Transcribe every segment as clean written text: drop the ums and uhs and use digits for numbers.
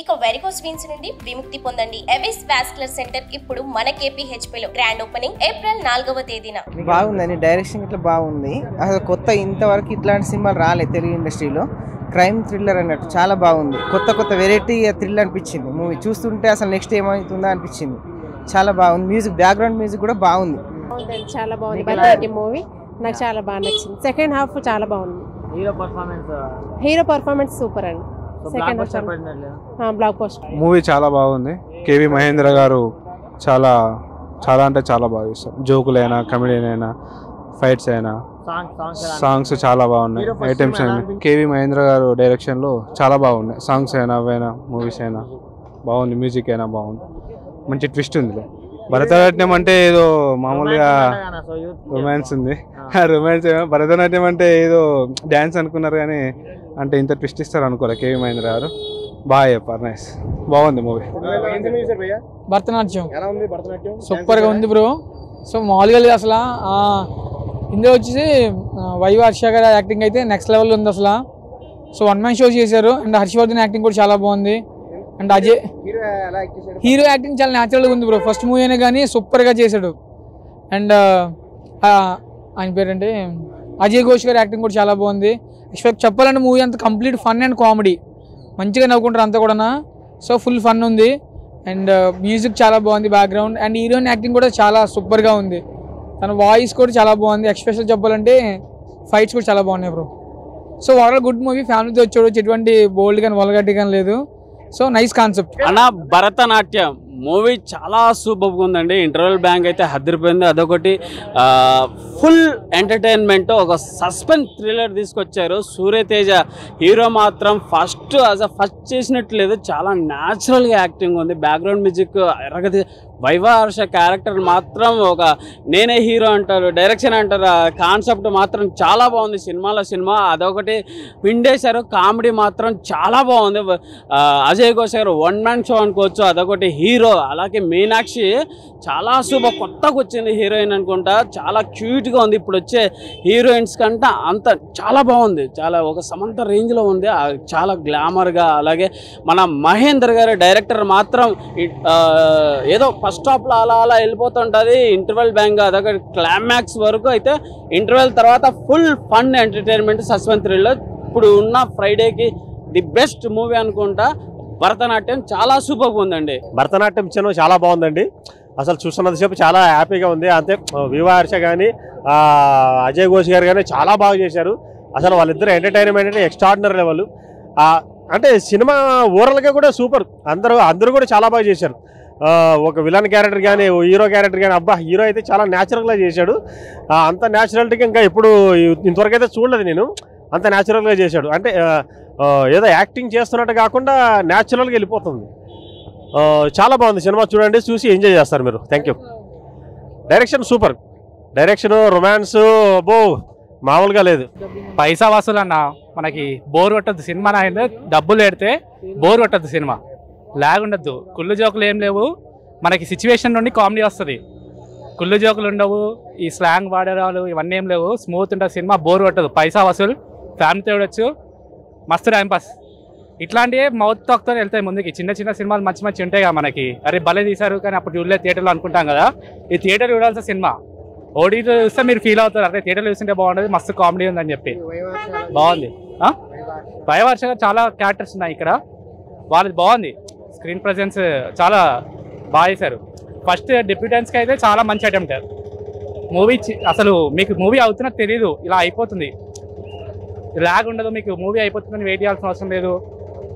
ఇక varicose veins నుండి విముక్తి పొందండి. ఎవిస్ వాస్కులర్ సెంటర్ ఇప్పుడు మన KPHP లో గ్రాండ్ ఓపెనింగ్ ఏప్రిల్ 4వ తేదీన. బాగుందండి, డైరెక్షన్ ఇట్లా బాగుంది. అసలు కొత్త ఇంతవరకు ఇట్లాంటి సినిమాలు రాలేదు తెలుగు ఇండస్ట్రీలో. క్రైమ్ థ్రిల్లర్ అన్నట్టు చాలా బాగుంది. కొత్త వెరైటీ థ్రిల్ అనిపించింది. మూవీ చూస్తుంటే అసలు నెక్స్ట్ ఏమవుతుందో అనిపించింది. చాలా బాగుంది. మ్యూజిక్, బ్యాక్గ్రౌండ్ మ్యూజిక్ కూడా బాగుంది. చాలా బాగుంది. భరతనాట్యం మూవీ నాకు చాలా బాగా నచ్చింది. సెకండ్ హాఫ్ చాలా బాగుంది. హీరో పర్ఫార్మెన్స్ సూపర్ అండి. Second half black poster movie చాలా బాగుంది. కేవి మహేంద్ర గారు చాలా అంటే చాలా బాగా ఇస్తారు. జోకులైనా, కమెడియన్ అయినా, ఫైట్స్ అయినా, సాంగ్స్ చాలా బాగున్నాయి. ఐటమ్స్ అయినా కేవి మహేంద్ర గారు డైరెక్షన్లో చాలా బాగున్నాయి. సాంగ్స్ అయినా, అవైనా, మూవీస్ అయినా బాగుంది. మ్యూజిక్ అయినా బాగుంది. మంచి ట్విస్ట్ ఉంది. భరతనాట్యం అంటే ఏదో మామూలుగా రొమాన్స్ ఉంది. రొమాన్స్ భరతనాట్యం అంటే ఏదో డ్యాన్స్ అనుకున్నారు కానీ అంటే ఇంత ట్విస్ట్ ఇస్తారు అనుకోలే కేవి మహేంద్ర గారు. బాగా చెప్పారు. నైస్, బాగుంది మూవీ. భరతనాట్యం సూపర్గా ఉంది బ్రో. సో మామూలుగా లేదు అసలు. ఇందులో వచ్చేసి వైవి హర్ష గారి యాక్టింగ్ అయితే నెక్స్ట్ లెవెల్ ఉంది అసలు. సో వన్ మ్యాన్ షో చేశారు. అండ్ హర్షవర్ధన్ యాక్టింగ్ కూడా చాలా బాగుంది. అండ్ అజయ్ హీరో యాక్టింగ్ చాలా న్యాచురల్గా ఉంది బ్రో. ఫస్ట్ మూవీ అయినా కానీ సూపర్గా చేశాడు. అండ్ ఆయన పేరంటే అజయ్ ఘోష్ గారి యాక్టింగ్ కూడా చాలా బాగుంది. ఎక్స్పెక్ట్ చెప్పాలంటే మూవీ అంతా కంప్లీట్ ఫన్ అండ్ కామెడీ, మంచిగా నవ్వుకుంటారు అంతా కూడా. సో ఫుల్ ఫన్ ఉంది. అండ్ మ్యూజిక్ చాలా బాగుంది, బ్యాక్గ్రౌండ్. అండ్ హీరోయిన్ యాక్టింగ్ కూడా చాలా సూపర్గా ఉంది. తన వాయిస్ కూడా చాలా బాగుంది. ఎక్స్పెషల్ చెప్పాలంటే ఫైట్స్ కూడా చాలా బాగున్నాయి bro. So overall good movie. ఫ్యామిలీతో వచ్చి ఎటువంటి బోల్డ్ కానీ వల్గారిటీ కానీ లేదు. సో నైస్ కాన్సెప్ట్ అన్న. భరతనాట్యం మూవీ చాలా సూపర్గా ఉందండి. ఇంటర్వెల్ బ్యాంక్ అయితే హద్దిరిపోయింది. అదొకటి ఫుల్ ఎంటర్టైన్మెంట్, ఒక సస్పెన్స్ థ్రిల్లర్ తీసుకొచ్చారు. సూర్యతేజ హీరో మాత్రం ఫస్ట్ చేసినట్టు లేదు, చాలా న్యాచురల్గా యాక్టింగ్ ఉంది. బ్యాక్గ్రౌండ్ మ్యూజిక్ ఎరగది. వైవా హర్ష క్యారెక్టర్ మాత్రం ఒక నేనే హీరో అంటారు, డైరెక్షన్ అంటారు. కాన్సెప్ట్ మాత్రం చాలా బాగుంది. సినిమా అదొకటి పిండేశారు. కామెడీ మాత్రం చాలా బాగుంది. అజయ్ ఘోష్ గారు వన్ మ్యాన్ షో అనుకోవచ్చు. అదొకటి హీరో. అలాగే మీనాక్షి చాలా కొత్తగా వచ్చింది హీరోయిన్ అనుకుంటా. చాలా క్యూట్గా ఉంది. ఇప్పుడు వచ్చే హీరోయిన్స్ కంటే అంత చాలా బాగుంది. చాలా ఒక సమంత రేంజ్లో ఉంది. చాలా గ్లామర్గా. అలాగే మన మహేందర్ గారి డైరెక్టర్ మాత్రం ఏదో ఫస్ట్ స్టాప్లో అలా వెళ్ళిపోతుంటుంది. ఇంటర్వెల్ బ్యాంక్ అదొక క్లైమాక్స్ వరకు అయితే, ఇంటర్వెల్ తర్వాత full fun entertainment, suspense thriller. ఇప్పుడు ఉన్న ఫ్రైడేకి ది బెస్ట్ మూవీ అనుకుంటా. భరతనాట్యం చాలా సూపర్గా ఉందండి. భరతనాట్యం సినిమా చాలా బాగుందండి. అసలు చూస్తున్నంతసేపు చాలా హ్యాపీగా ఉంది. అంతే వివా హర్ష కానీ అజయ్ ఘోష్ గారు కానీ చాలా బాగా చేశారు. అసలు వాళ్ళిద్దరు ఎంటర్టైన్మెంట్ అంటే ఎక్స్ట్రాడినరీ లెవెల్. అంటే సినిమా ఓవరాల్గా కూడా సూపర్. అందరూ కూడా చాలా బాగా చేశారు. ఒక విలన్ క్యారెక్టర్ కానీ, హీరో క్యారెక్టర్ కానీ, అబ్బా హీరో అయితే చాలా న్యాచురల్గా చేశాడు. అంత న్యాచురాలిటీగా ఇంకా ఎప్పుడు ఇంతవరకు అయితే చూడలేదు నేను. అంత న్యాచురల్గా చేశాడు. అంటే ఏదో యాక్టింగ్ చేస్తున్నట్టు కాకుండా న్యాచురల్గా వెళ్ళిపోతుంది. చాలా బాగుంది సినిమా. చూడండి, చూసి ఎంజాయ్ చేస్తారు మీరు. Thank you. Direction super. Direction, romance అబ్బో మామూలుగా లేదు. పైసా వసూలు అన్న. మనకి బోర్ కొట్టద్దు సినిమా. డబ్బులు పెడితే బోర్ కొట్టద్దు సినిమా. లాగ్ ఉండద్దు. కుళ్ళు జోకులు ఏం లేవు. మనకి సిచ్యువేషన్ నుండి కామెడీ వస్తుంది. కుళ్ళు జోకులు ఉండవు. ఈ స్లాంగ్ వాడరాలు ఇవన్నీ ఏం లేవు. స్మూత్ ఉంటుంది సినిమా. బోర్ కొట్టదు. పైసా వసూలు. ఫ్యామిలీతో చూడొచ్చు. మస్తు టైంపాస్. ఇట్లాంటివి మౌత్ టాక్తో వెళ్తాయి ముందుకి. చిన్న సినిమాలు మంచి ఉంటాయి కదా మనకి. అరే భలే తీశారు కానీ అప్పుడు చూడలేదు థియేటర్లో అనుకుంటాం కదా. ఈ థియేటర్ చూడాల్సిన సినిమా. ఓటీటీలో చూస్తే మీరు ఫీల్ అవుతారు, అరే థియేటర్లో చూస్తుంటే బాగుంటుంది, మస్తు కామెడీ ఉందని చెప్పి. బాగుంది. వైవి హర్ష గారు చాలా క్యారెక్టర్స్ ఉన్నాయి ఇక్కడ. వాళ్ళది బాగుంది. స్క్రీన్ ప్రెజెన్స్ చాలా బాగా చేశారు. ఫస్ట్ డిప్యూటెన్స్కి అయితే చాలా మంచి అటెంప్ట్. మూవీ అసలు మీకు మూవీ అవుతున్నట్టు తెలీదు. ఇలా అయిపోతుంది. లాగ్ ఉండదు. మీకు మూవీ అయిపోతుందని వెయిట్ చేయాల్సిన అవసరం లేదు.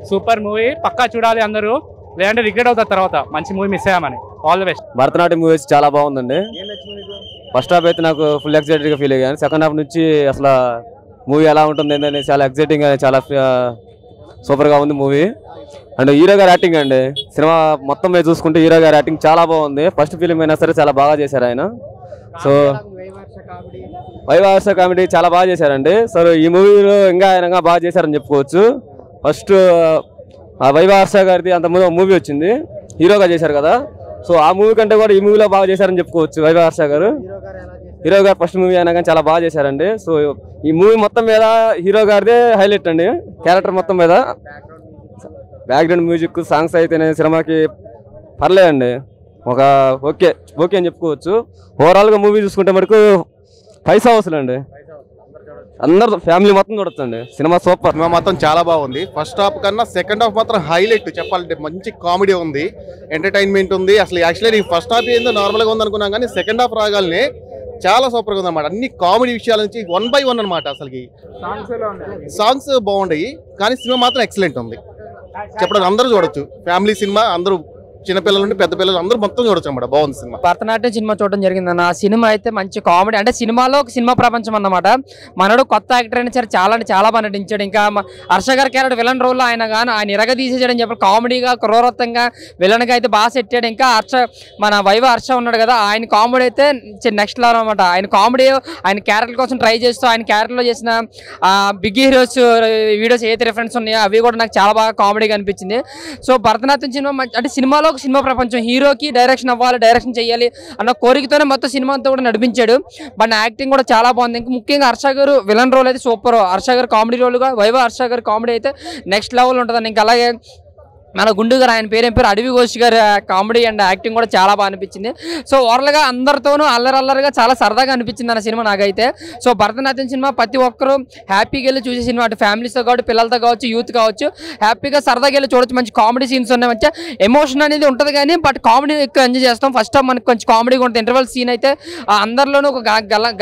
Super movie. పక్కా చూడాలి అందరూ, లేదంటే రిగ్రెట్ అవుతారు తర్వాత మంచి మూవీ మిస్ అయ్యామని. All the best. Bharatanatyam movies చాలా బాగుందండి. ఫస్ట్ హాఫ్ అయితే నాకు ఫుల్ ఎక్సైటెడ్గా ఫీల్ అయ్యాను. సెకండ్ హాఫ్ నుంచి అసలు మూవీ ఎలా ఉంటుంది ఏంటంటే చాలా ఎక్సైటింగ్గా, చాలా సూపర్గా ఉంది మూవీ. అండ్ హీరో గారి యాక్టింగ్ అండి, సినిమా మొత్తం మీద చూసుకుంటే హీరో గారి యాక్టింగ్ చాలా బాగుంది. ఫస్ట్ ఫిలిం అయినా సరే చాలా బాగా చేశారు ఆయన. సో వైవి హర్ష కామెడీ చాలా బాగా చేశారండి. సో ఈ మూవీలో ఇంకా ఆయన బాగా చేశారని చెప్పుకోవచ్చు. ఫస్ట్ వైవి హర్ష గారిది అంత ముందు మూవీ వచ్చింది, హీరోగా చేశారు కదా. సో ఆ మూవీ కంటే కూడా ఈ మూవీలో బాగా చేశారని చెప్పుకోవచ్చు వైవి హర్ష గారు. హీరో గారు ఫస్ట్ మూవీ అయినా కానీ చాలా బాగా చేశారండి. సో ఈ మూవీ మొత్తం మీద హీరో గారిదే హైలైట్ అండి. క్యారెక్టర్ మొత్తం మీద బ్యాక్గ్రౌండ్ మ్యూజిక్ సాంగ్స్ అయితేనే సినిమాకి పర్లేదండి. ఒక ఓకే ఓకే అని చెప్పుకోవచ్చు. ఓవరాల్గా మూవీ చూసుకుంటే మటుకు 5 అవర్స్ అండి. అందరు ఫ్యామిలీ మొత్తం చూడొచ్చండి. Cinema super. సినిమా మాత్రం చాలా బాగుంది. ఫస్ట్ హాఫ్ కన్నా సెకండ్ హాఫ్ మాత్రం హైలైట్ చెప్పాలంటే. మంచి కామెడీ ఉంది, ఎంటర్టైన్మెంట్ ఉంది. అసలు యాక్చువల్లీ ఫస్ట్ హాఫ్ ఏందో నార్మల్గా ఉంది అనుకున్నాం, కానీ సెకండ్ హాఫ్ రాగానే చాలా సూపర్గా ఉంది అనమాట. అన్ని కామెడీ విషయాల నుంచి 1 by 1 అనమాట. అసలుకి సాంగ్స్ బాగుంటాయి, కానీ సినిమా మాత్రం ఎక్సలెంట్ ఉంది. చెప్పడం అందరూ చూడొచ్చు. ఫ్యామిలీ సినిమా, అందరూ చిన్నపిల్లల నుండి పెద్ద పిల్లలు అందరూ మొత్తం చూడొచ్చు అన్నమాట. బాగుంది సినిమా. భరతనాట్యం సినిమా చూడడం జరిగిందన్న. సినిమా అయితే మంచి కామెడీ, అంటే సినిమాలో ఒక సినిమా ప్రపంచం అన్నమాట. మనోడు కొత్త యాక్టర్ అయినా సరే చాలా అంటే చాలా బాగా నటించాడు. ఇంకా హర్ష గారి క్యారెక్టర్ విలన్ రోల్లో ఆయన ఇరగ తీసేసాడని చెప్పి కామెడీగా క్రూరత్వంగా విలన్గా అయితే బాగా సెట్ అయ్యాడు. ఇంకా మన వైవ హర్ష ఉన్నాడు కదా, ఆయన కామెడీ అయితే నెక్స్ట్ లెవెల్ అనమాట. ఆయన కామెడీ ఆయన క్యారెక్టర్ కోసం ట్రై చేస్తూ ఆయన క్యారెక్టర్లో చేసిన బిగ్ హీరోస్ వీడియోస్ ఏదైతే రిఫరెన్స్ ఉన్నాయో అవి కూడా నాకు చాలా బాగా కామెడీగా అనిపించింది. సో భరతనాట్యం సినిమా అంటే సినిమాలో ఒక సినిమా ప్రపంచం. హీరోకి డైరెక్షన్ అవ్వాలి, డైరెక్షన్ చేయాలి అన్న కోరికతోనే మొత్తం సినిమా అంతా కూడా నడిపించాడు. బట్ యాక్టింగ్ కూడా చాలా బాగుంది. ఇంకా ముఖ్యంగా హర్ష గారు విలన్ రోల్ అయితే సూపర్. హర్ష గారు కామెడీ రోల్గా వైవ హర్ష గారు కామెడీ అయితే నెక్స్ట్ లెవెల్ ఉంటుందండి. ఇంకా అలాగే మన గుండు గారు, ఆయన పేరేం పేరు అడవి ఘోష్ గారి కామెడీ అండ్ యాక్టింగ్ కూడా చాలా బాగా అనిపించింది. సో ఓవరాల్గా అందరితోనూ అల్లరల్లరిగా చాలా సరదాగా అనిపించింది అన్న సినిమా నాకైతే. సో భరతనాట్యం సినిమా ప్రతి ఒక్కరూ హ్యాపీగా వెళ్ళి చూసే సినిమా. అటు ఫ్యామిలీస్తో కావచ్చు, పిల్లలతో కావచ్చు, యూత్ కావచ్చు, హ్యాపీగా సరదాగా వెళ్ళి చూడొచ్చు. మంచి కామెడీ సీన్స్ ఉన్నాయి, మంచి ఎమోషన్ అనేది ఉంటుంది, కానీ బట్ కామెడీ ఎక్కువ ఎంజాయ్ చేస్తాం. ఫస్ట్ హాఫ్ మనకి కొంచెం కామెడీగా ఉంటుంది. ఇంటర్వెల్ సీన్ అయితే అందరిలోనూ ఒక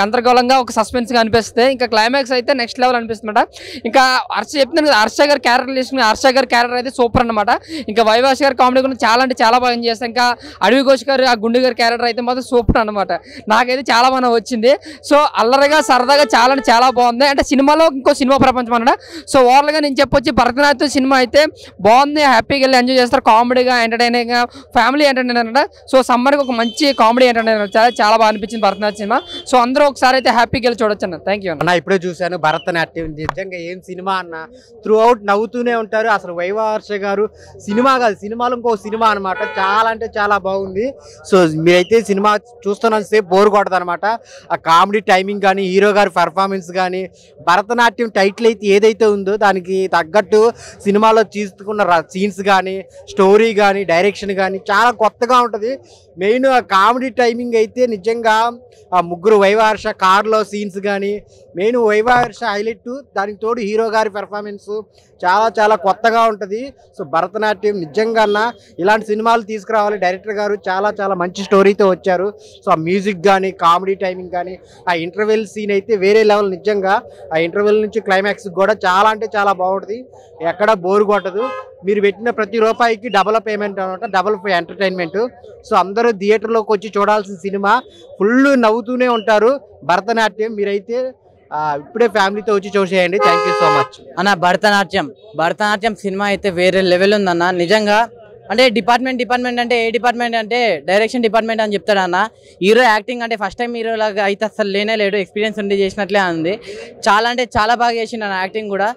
గందరగోళంగా ఒక సస్పెన్స్గా అనిపిస్తుంది. ఇంకా క్లైమాక్స్ అయితే నెక్స్ట్ లెవెల్ అనిపిస్తుందన్నమాట. ఇంకా హర్ష చెప్తున్నాను కదా, హర్ష గారి క్యారెక్టర్ తీసుకుని హర్ష గారి క్యారెక్టర్ అయితే సూపర్ అనమాట. ఇంకా వైవాష్ గారి కామెడీ కూడా చాలా అంటే చాలా బాగా చేస్తాం. ఇంకా అడవి ఘోష్ గారు ఆ గుండు గారి క్యారెక్టర్ అయితే మాత్రం సూపర్ అనమాట. నాకైతే చాలా బాగా వచ్చింది. సో అల్లరిగా సరదాగా చాలా అంటే చాలా బాగుంది. అంటే సినిమాలో ఇంకో సినిమా ప్రపంచం అన్నమాట. సో ఓవరాల్గా నేను చెప్పొచ్చి భరతనాట్యం సినిమా అయితే బాగుంది. హ్యాపీగా వెళ్ళి ఎంజాయ్ చేస్తారు. కామెడీగా, ఎంటర్టైనింగ్గా, ఫ్యామిలీ ఎంటర్టైనర్ అనమాట. సో సమ్మర్కి ఒక మంచి కామెడీ ఎంటర్టైనర్ చాలా బాగా అనిపించింది భరతనాట్యం సినిమా. సో అందరూ ఒకసారి అయితే హ్యాపీగా వెళ్ళి చూడొచ్చు అన్న. థ్యాంక్ యూ అన్న. ఇప్పుడే చూశాను భరతనాట్యం, నిజంగా ఏం సినిమా అన్న. త్రూ అవుట్ నవ్వుతూనే ఉంటారు. అసలు వైవ హర్ష గారు సినిమా కాదు, సినిమాలో ఇంకో సినిమా అనమాట. చాలా అంటే చాలా బాగుంది. సో మీరైతే సినిమా చూస్తున్నంతసేపు బోర్ కొట్టదు అనమాట. ఆ కామెడీ టైమింగ్ కానీ, హీరో గారి పర్ఫార్మెన్స్ కానీ, భరతనాట్యం టైటిల్ అయితే ఏదైతే ఉందో దానికి తగ్గట్టు సినిమాలో తీసుకున్న సీన్స్ కానీ, స్టోరీ కానీ, డైరెక్షన్ కానీ చాలా కొత్తగా ఉంటుంది. మెయిన్ ఆ కామెడీ టైమింగ్ అయితే నిజంగా ఆ ముగ్గురు వైవ హర్ష కార్లో సీన్స్ కానీ, మెయిన్ వైవ హర్ష హైలైట్. దానికి తోడు హీరో గారి పెర్ఫార్మెన్స్ చాలా చాలా కొత్తగా ఉంటుంది. సో భరతనాట్యం నిజంగా ఇలాంటి సినిమాలు తీసుకురావాలి. డైరెక్టర్ గారు చాలా చాలా మంచి స్టోరీతో వచ్చారు. సో ఆ మ్యూజిక్ కానీ, కామెడీ టైమింగ్ కానీ, ఆ ఇంటర్వెల్ సీన్ అయితే వేరే లెవెల్. నిజంగా ఆ ఇంటర్వెల్ నుంచి క్లైమాక్స్ కూడా చాలా అంటే చాలా బాగుంటుంది. ఎక్కడ బోర్ కొట్టదు. మీరు పెట్టిన ప్రతి రూపాయికి డబల్ పేమెంట్ అనమాట, డబల్ ఎంటర్టైన్మెంట్. సో అందరూ థియేటర్లోకి వచ్చి చూడాల్సిన సినిమా. ఫుల్ నవ్వుతూనే ఉంటారు. భరతనాట్యం మీరైతే ఇప్పుడే ఫ్యామిలీతో వచ్చి చూసేయండి. థ్యాంక్ యూ సో మచ్ అన్న. భరతనాట్యం సినిమా అయితే వేరే లెవెల్ ఉందన్న. నిజంగా అంటే డిపార్ట్మెంట్ అంటే ఏ డిపార్ట్మెంట్ అంటే డైరెక్షన్ డిపార్ట్మెంట్ అని చెప్తాడు అన్న. హీరో యాక్టింగ్ అంటే ఫస్ట్ టైం హీరో లాగా అయితే అసలు లేడు. ఎక్స్పీరియన్స్ ఉండి చేసినట్లే ఉంది. చాలా అంటే చాలా బాగా చేసిండు అన్న. యాక్టింగ్ కూడా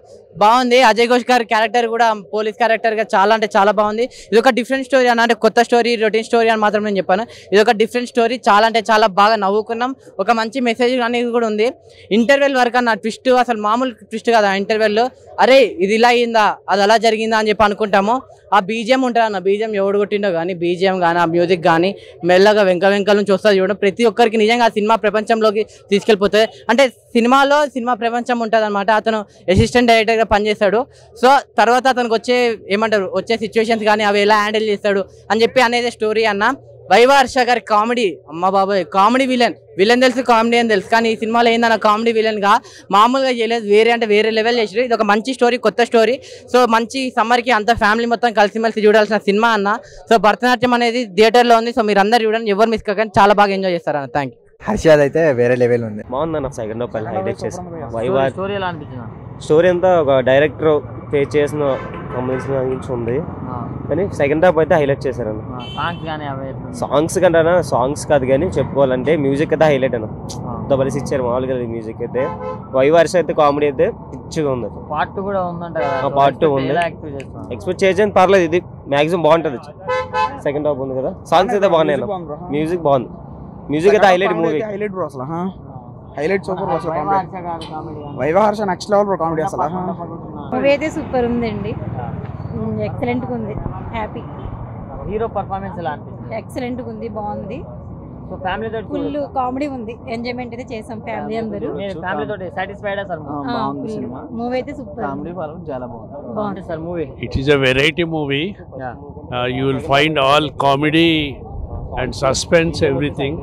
బాగుంది. అజయ్ ఘోష్ గారి క్యారెక్టర్ కూడా పోలీస్ క్యారెక్టర్గా చాలా అంటే చాలా బాగుంది. ఇది ఒక డిఫరెంట్ స్టోరీ అన్న. అంటే కొత్త స్టోరీ, రొటీన్ స్టోరీ అని మాత్రం నేను చెప్పాను. ఇది ఒక డిఫరెంట్ స్టోరీ. చాలా అంటే చాలా బాగా నవ్వుకున్నాం. ఒక మంచి మెసేజ్ అనేది కూడా ఉంది. ఇంటర్వెల్ వరకు అన్న ట్విస్ట్ అసలు మామూలు ట్విస్ట్ కదా. ఇంటర్వెల్లో అరే ఇది ఇలా అయిందా, అది అలా జరిగిందా అని చెప్పి అనుకుంటాము. ఆ బీజిఎం ఉంటుంది అన్న. బీజిఎం ఎవడు కొట్టిండో కానీ, బీజిఎం కానీ, ఆ మ్యూజిక్ కానీ మెల్లగా వెంకల నుంచి వస్తుంది చూడడం ప్రతి ఒక్కరికి నిజంగా ఆ సినిమా ప్రపంచంలోకి తీసుకెళ్ళిపోతుంది. అంటే సినిమాలో సినిమా ప్రపంచం ఉంటుంది అనమాట. అతను అసిస్టెంట్ డైరెక్టర్గా పనిచేస్తాడు. సో తర్వాత అతనికి వచ్చే సిచ్యువేషన్స్ కానీ అవి ఎలా హ్యాండిల్ చేస్తాడు అని చెప్పి అనేది స్టోరీ అన్న. వైవ హర్ష గారి కామెడీ, అమ్మ బాబాయ్, కామెడీ విలన్ తెలుసు, కామెడీ అని తెలుసు, కానీ ఈ సినిమాలో ఏందన్న కామెడీ విలన్గా మామూలుగా చేయలేదు. వేరే లెవెల్ చేసారు. ఇది ఒక మంచి స్టోరీ, కొత్త స్టోరీ. సో మంచి సమ్మర్కి అంత ఫ్యామిలీ మొత్తం కలిసిమెలిసి చూడాల్సిన సినిమా అన్న. సో భరతనాట్యం అనేది థియేటర్లో ఉంది. సో మీరు అందరు చూడండి, ఎవరు మిస్ కాకండి, చాలా బాగా ఎంజాయ్ చేస్తారు అన్న. Thank you. హర్షద్ అయితే వేరే లెవెల్ ఉంది. బాగుందన్న. సెకండ్ హాఫ్ హైలైట్ చేసి స్టోరీ ఎలా అనిపించింది? స్టోరీ అంతా ఒక డైరెక్టర్ ఫేస్ చేసిన సంబంధించిన ఉంది, కానీ సెకండ్ హాఫ్ అయితే హైలైట్ చేశారన్న. సాంగ్స్ కంటే సాంగ్స్ కాదు కానీ చెప్పుకోవాలంటే మ్యూజిక్ అయితే హైలైట్ అన్న. డబల్స్ ఇచ్చారు మామూలుగా మ్యూజిక్ అయితే. వైవ హర్ష అయితే కామెడీ అయితే పిచ్చిగా ఉంది. పార్ట్ కూడా ఉందంట. పార్ట్ 2 ఉంది. ఎక్స్పెక్ట్ చేసేది పర్లేదు. ఇది మాక్సిమం బాగుంటుంది. సెకండ్ హాఫ్ ఉంది కదా. సాంగ్స్ అయితే బాగున్నాయి అన్న. మ్యూజిక్ బాగుంది. మ్యూజిక్ అయితే హైలైట్. Movie highlight bro. అసలు హైలైట్ సూపర్ బ్రో. అసలు viva Harsha next level bro comedy. అసలు మూవీ అయితే సూపర్ ఉందండి. ఎక్సలెంట్గా ఉంది, హ్యాపీ. హీరో పర్ఫార్మెన్స్ ఎలా అనిపించింది? ఎక్సలెంట్గా ఉంది, బాగుంది. సో ఫ్యామిలీ తోటి ఫుల్ కామెడీ ఉంది, ఎంజాయ్మెంట్ అయితే చేసాం ఫ్యామిలీ అందరూ. ఫ్యామిలీ తోటి సాటిస్ఫైడ్ సార్? బాగుంది సినిమా, మూవీ అయితే సూపర్, ఫ్యామిలీ పరంగా చాలా బాగుంది sir movie. It is a variety movie. You will find all comedy and suspense, everything,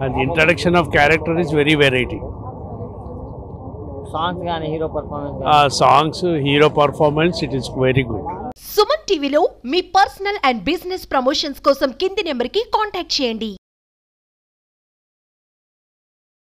and the introduction of character is very variety. Songs గానీ hero performance? Songs, hero performance, it is very good. Suman టీవీలో మీ personal and business promotions కోసం కింది నెంబర్కి contact చేయండి.